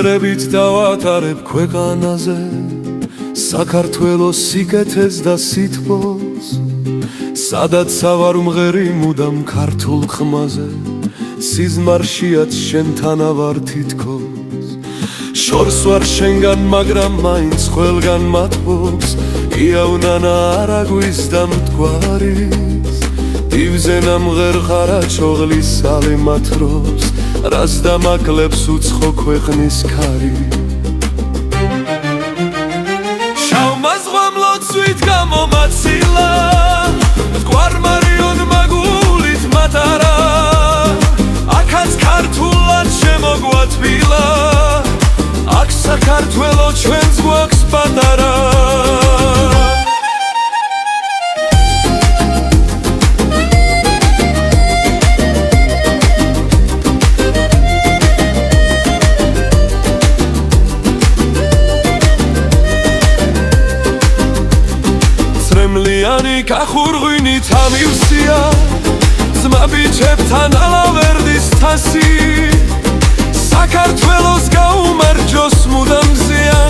სიმღერებით დავატარებ ქვეყანაზე საქართველოს სიკეთეს და სითბოს, სადაც ავარ მღერი მუდამ ქართულ ხმაზე, სიზმარშიაც შენთან ავარ თითქოს. შორს ვარ შენგან, მაგრამ მაინც ყველგან მათბობს, იავნანა არა გვიზდა მტკვარის, დივზე ნამღერხარა ჩოღლის ალემათ რობს, რას დამაკლებს უცხო ქვეყნის ქარი. შავმა ზღვამ ლოცვით გამომაცილა, მტკვარ-მარიონ მაგულით მატარა, აქაც ქართულად შემოგვათბილა, აქ საქართველო ჩვენს გვაქვს პატარა. წრემლიანი კახურღვინით ამივსია, ძმაბიჩებთან ალავერდის თასი, საქართველოს გაუმარჯოს მუდამ მზეა,